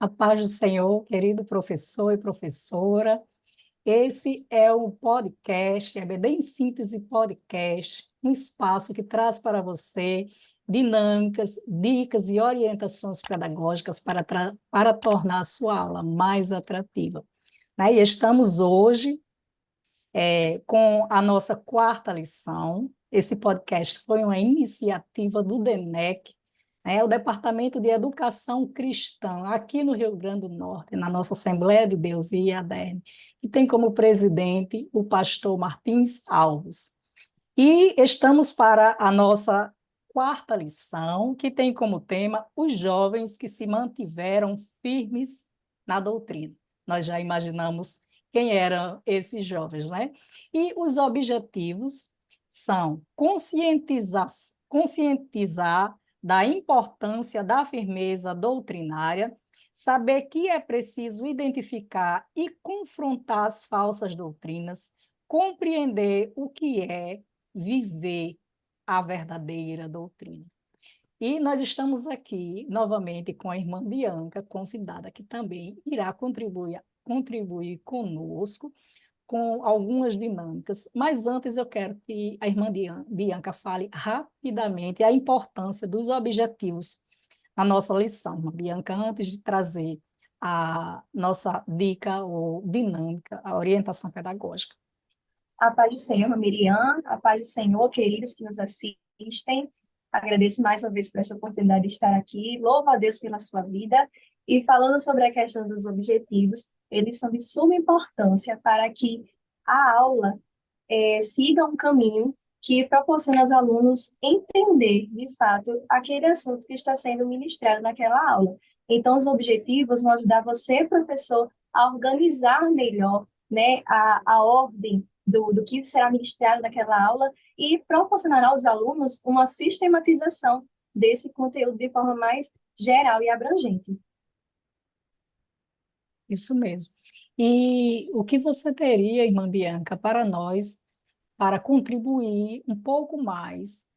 A paz do Senhor, querido professor e professora. Esse é o podcast, EBD em Síntese Podcast, um espaço que traz para você dinâmicas, dicas e orientações pedagógicas para tornar a sua aula mais atrativa. E estamos hoje com a nossa quarta lição. Esse podcast foi uma iniciativa do DENEC, o Departamento de Educação Cristã, aqui no Rio Grande do Norte, na nossa Assembleia de Deus e IADERN, que tem como presidente o pastor Martins Alves. E estamos para a nossa quarta lição, que tem como tema os jovens que se mantiveram firmes na doutrina. Nós já imaginamos quem eram esses jovens, né? E os objetivos são conscientizar da importância da firmeza doutrinária, saber que é preciso identificar e confrontar as falsas doutrinas, compreender o que é viver a verdadeira doutrina. E nós estamos aqui novamente com a irmã Bianca, convidada, que também irá contribuir conosco com algumas dinâmicas. Mas antes eu quero que a irmã Bianca fale rapidamente a importância dos objetivos na nossa lição. Irmã Bianca, antes de trazer a nossa dica ou dinâmica, a orientação pedagógica. A paz do Senhor, Miriam, a paz do Senhor, queridos que nos assistem. Agradeço mais uma vez por esta oportunidade de estar aqui. Louvo a Deus pela sua vida. E falando sobre a questão dos objetivos, eles são de suma importância para que a aula siga um caminho que proporcione aos alunos entender, de fato, aquele assunto que está sendo ministrado naquela aula. Então, os objetivos vão ajudar você, professor, a organizar melhor, né, a ordem do que será ministrado naquela aula e proporcionará aos alunos uma sistematização desse conteúdo de forma mais geral e abrangente. Isso mesmo. E o que você teria, irmã Bianca, para nós, para contribuir um pouco mais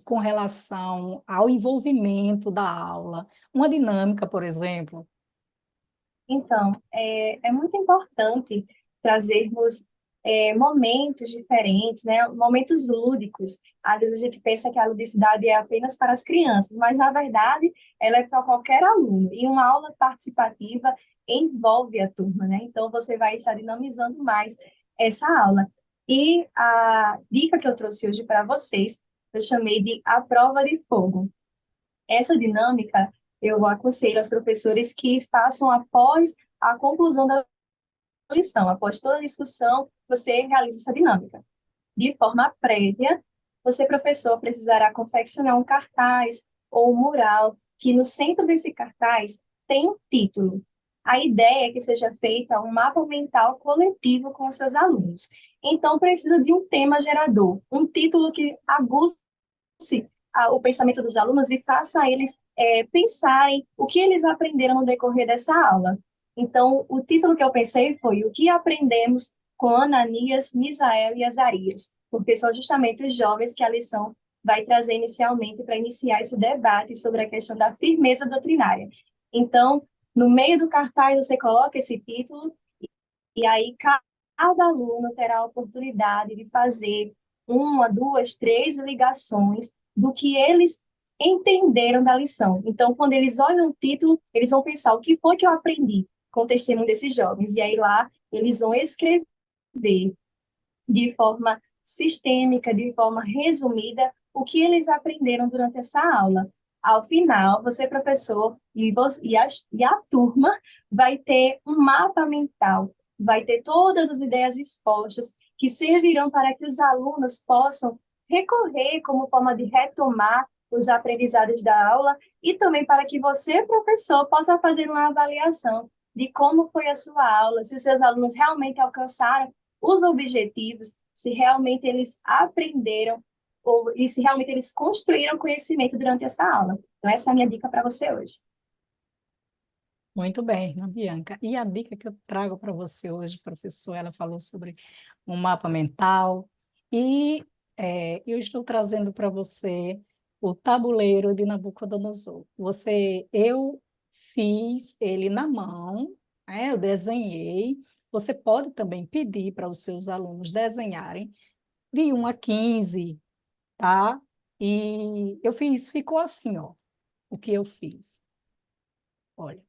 com relação ao envolvimento da aula? Uma dinâmica, por exemplo. Então, é muito importante trazermos momentos diferentes, né? Momentos lúdicos. Às vezes a gente pensa que a ludicidade é apenas para as crianças, mas na verdade ela é para qualquer aluno. E uma aula participativa envolve a turma, né? Então você vai estar dinamizando mais essa aula. E a dica que eu trouxe hoje para vocês, eu chamei de a prova de fogo. Essa dinâmica eu aconselho aos professores que façam após a conclusão da lição, após toda a discussão, você realiza essa dinâmica. De forma prévia, você, professor, precisará confeccionar um cartaz ou um mural que no centro desse cartaz tem um título. A ideia é que seja feita um mapa mental coletivo com os seus alunos. Então, precisa de um tema gerador, um título que aguce o pensamento dos alunos e faça eles pensarem o que eles aprenderam no decorrer dessa aula. Então, o título que eu pensei foi O que aprendemos com Ananias, Misael e Azarias, porque são justamente os jovens que a lição vai trazer inicialmente para iniciar esse debate sobre a questão da firmeza doutrinária. Então, no meio do cartaz você coloca esse título e aí cada aluno terá a oportunidade de fazer uma, duas, três ligações do que eles entenderam da lição. Então, quando eles olham o título, eles vão pensar o que foi que eu aprendi com o testemunho desses jovens. E aí lá eles vão escrever de forma sistêmica, de forma resumida, o que eles aprenderam durante essa aula. Ao final, você, professor, e a turma vai ter um mapa mental, vai ter todas as ideias expostas que servirão para que os alunos possam recorrer como forma de retomar os aprendizados da aula e também para que você, professor, possa fazer uma avaliação de como foi a sua aula, se os seus alunos realmente alcançaram os objetivos, se realmente eles aprenderam e se realmente eles construíram conhecimento durante essa aula. Então, essa é a minha dica para você hoje. Muito bem, irmã Bianca. E a dica que eu trago para você hoje, professor, ela falou sobre um mapa mental e eu estou trazendo para você o tabuleiro de Nabucodonosor. fiz ele na mão, né? Eu desenhei. Você pode também pedir para os seus alunos desenharem de 1 a 15, tá? E eu fiz, ficou assim, ó, o que eu fiz. Olha,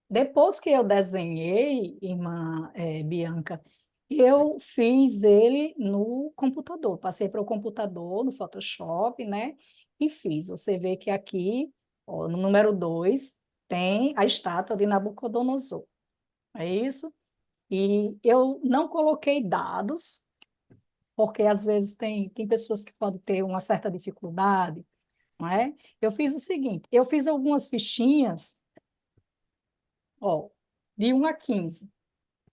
depois que eu desenhei, irmã Bianca, eu fiz ele no computador. Passei para o computador, no Photoshop, né? E fiz. Você vê que aqui, ó, no número 2 tem a estátua de Nabucodonosor. É isso? E eu não coloquei dados, porque às vezes tem pessoas que podem ter uma certa dificuldade, não é? Eu fiz o seguinte, eu fiz algumas fichinhas, ó, de 1 a 15,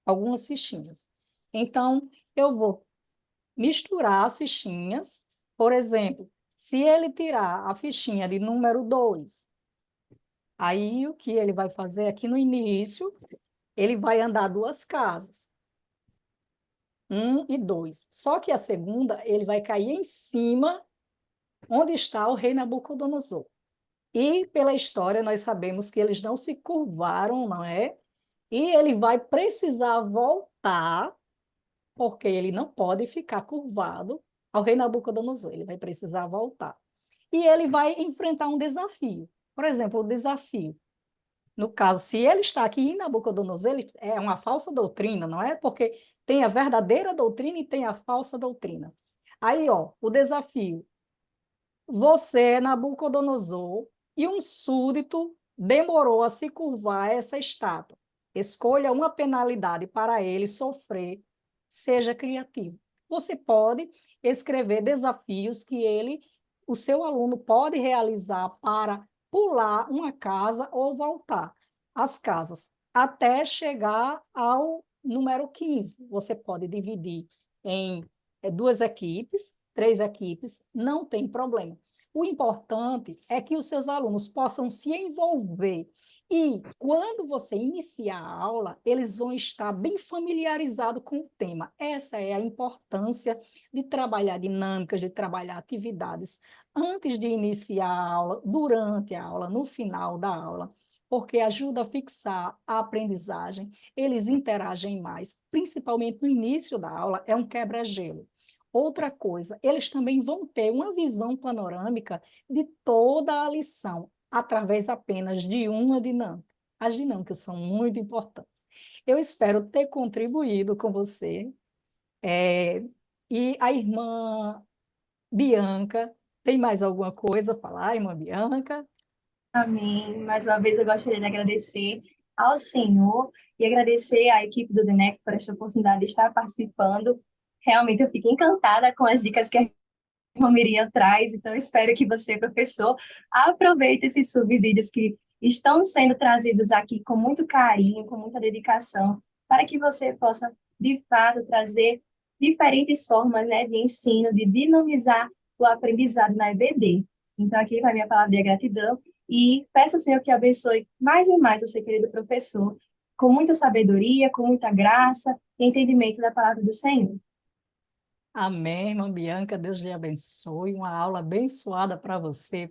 algumas fichinhas. Então, eu vou misturar as fichinhas, por exemplo, se ele tirar a fichinha de número 2, aí o que ele vai fazer aqui no início, ele vai andar 2 casas, 1 e 2. Só que a segunda, ele vai cair em cima onde está o rei Nabucodonosor. E pela história nós sabemos que eles não se curvaram, não é? E ele vai precisar voltar, porque ele não pode ficar curvado ao rei Nabucodonosor, ele vai precisar voltar. E ele vai enfrentar um desafio. Por exemplo, o desafio. No caso, se ele está aqui em Nabucodonosor, ele é uma falsa doutrina, não é? Porque tem a verdadeira doutrina e tem a falsa doutrina. Aí, ó, o desafio. Você é Nabucodonosor e um súdito demorou a se curvar a essa estátua. Escolha uma penalidade para ele sofrer, seja criativo. Você pode escrever desafios que o seu aluno pode realizar para pular uma casa ou voltar às casas, até chegar ao número 15. Você pode dividir em 2 equipes, 3 equipes, não tem problema. O importante é que os seus alunos possam se envolver e, quando você iniciar a aula, eles vão estar bem familiarizados com o tema. Essa é a importância de trabalhar dinâmicas, de trabalhar atividades antes de iniciar a aula, durante a aula, no final da aula, porque ajuda a fixar a aprendizagem, eles interagem mais, principalmente no início da aula, é um quebra-gelo. Outra coisa, eles também vão ter uma visão panorâmica de toda a lição, através apenas de uma dinâmica. As dinâmicas são muito importantes. Eu espero ter contribuído com você. É, e a irmã Bianca, tem mais alguma coisa a falar, irmã Bianca? Amém. Mais uma vez eu gostaria de agradecer ao Senhor e agradecer à equipe do DENEC por esta oportunidade de estar participando. Realmente eu fico encantada com as dicas que a irmã Miriam traz, então eu espero que você, professor, aproveite esses subsídios que estão sendo trazidos aqui com muito carinho, com muita dedicação, para que você possa, de fato, trazer diferentes formas, né, de ensino, de dinamizar o aprendizado na EBD. Então, aqui vai minha palavra de gratidão e peço ao Senhor que abençoe mais e mais você, querido professor, com muita sabedoria, com muita graça e entendimento da palavra do Senhor. Amém, irmã Bianca, Deus lhe abençoe. Uma aula abençoada para você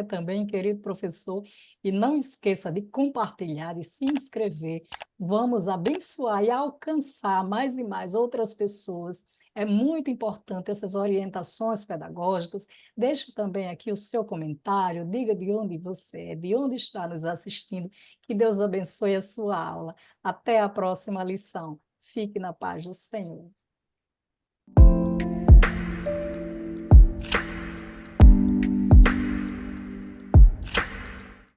também, querido professor. E não esqueça de compartilhar e se inscrever. Vamos abençoar e alcançar mais e mais outras pessoas. É muito importante essas orientações pedagógicas. Deixe também aqui o seu comentário, diga de onde você é, de onde está nos assistindo. Que Deus abençoe a sua aula. Até a próxima lição. Fique na paz do Senhor.